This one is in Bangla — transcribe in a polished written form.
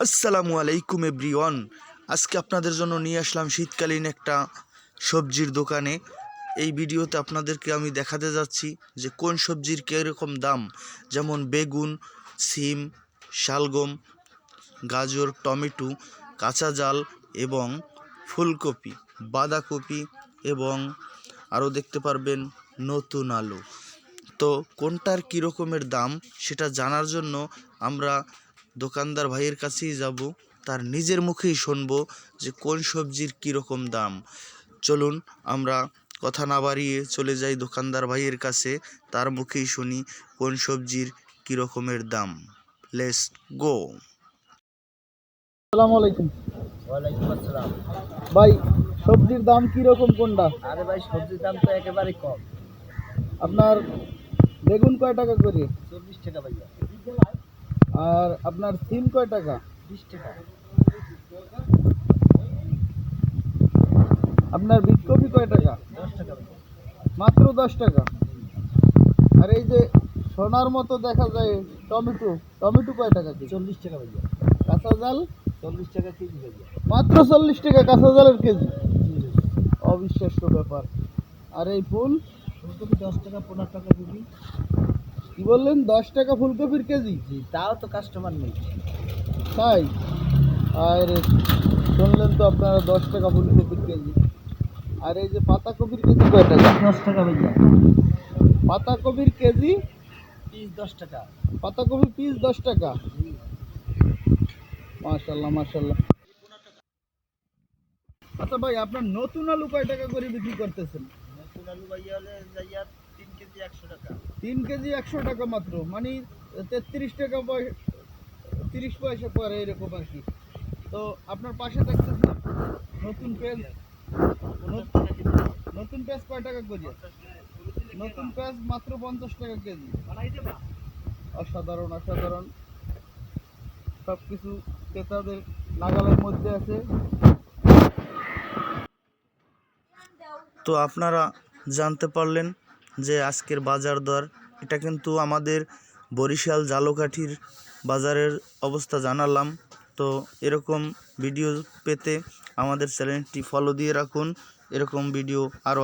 আসসালামু আলাইকুম এভরিওয়ান। আজকে আপনাদের জন্য নিয়ে আসলাম শীতকালীন একটা সবজির দোকানে। এই ভিডিওতে আপনাদেরকে আমি দেখাতে যাচ্ছি যে কোন সবজির কীরকম দাম, যেমন বেগুন, সিম, শালগম, গাজর, টমেটো, কাঁচা জাল এবং ফুলকপি, বাঁধাকপি এবং আরও দেখতে পারবেন নতুন আলু। তো কোনটার কী রকমের দাম সেটা জানার জন্য আমরা দোকানদার ভাইয়ের কাছেই যাব, তার নিজের মুখেই শুনবো যে কোন সবজির কী রকম দাম। চলুন আমরা কথা না বাড়িয়ে চলে যাই দোকানদার ভাইয়ের কাছে, তার মুখেই শুনি কোন সবজির কী রকমের দাম। Let's go. আসসালামু আলাইকুম। ওয়ালাইকুম আসসালাম। ভাই, সবজির দাম কি রকম কোনটা? আরে ভাই, সবজির দাম তো একেবারে কম। আপনার বেগুন কয় টাকা করে? 40 টাকা ভাইয়া। আর আপনার সিম কয় টাকা? 20 টাকা। আপনার বিটকপি কয় টাকা? 10 টাকা ভাইয়া। মাত্র 10 টাকা। আর এই যে সোনার মতো দেখা যায় টমেটো, টমেটো কয় টাকা কেজি? 40 টাকা ভাইয়া। কাঁচা জাল 40 টাকা কেজি ভাইয়া। মাত্র 40 টাকা কাঁচা জালের কেজি। জি ভাইয়া। অবিশ্বাস্য ব্যাপার। আর এই ফুল ফুলকপি 10 টাকা 15 টাকা কেজি। কি বললেন? 10 টাকা ফুলকপির কেজি? জি, তাও তো কাস্টমার নেই। তাই? আর শুনলেন তো আপনারা, 10 টাকা ফুলকপির কেজি। আর এই যে পাতাকপির কেজি কয় টাকা? 10 টাকা ভাইয়া। পাতাকপির কেজি, পিস 10 টাকা। পাতাকপির পিস 10 টাকা। জি। মাশাল্লাহ মাশাল্লাহ। আচ্ছা ভাই, আপনার নতুন আলু কয় টাকা করে বিক্রি করতেছেন? নতুন আলু ভাইয়া হলে যাইয়া 3 কেজি 100 টাকা। 3 কেজি 100 টাকা মাত্র, মানে 33 টাকা 30 পয়সা পরে এরকম আর কি। তো আপনার পাশে দেখতেছি নতুন পেঁয়াজ, নতুন পেঁয়াজ কয় টাকা কেজি? নতুন পেঁয়াজ মাত্র 50 টাকা কেজি। অসাধারণ অসাধারণ, সব কিছু ক্রেতাদের নাগালের মধ্যে আছে। তো আপনারা জানতে পারলেন যে আজকের বাজার দর, এটা কিন্তু আমাদের বরিশাল ঝালকাঠির বাজারের অবস্থা জানালাম। তো এরকম ভিডিও পেতে আমাদের চ্যানেলটি ফলো দিয়ে রাখুন, এরকম ভিডিও আরও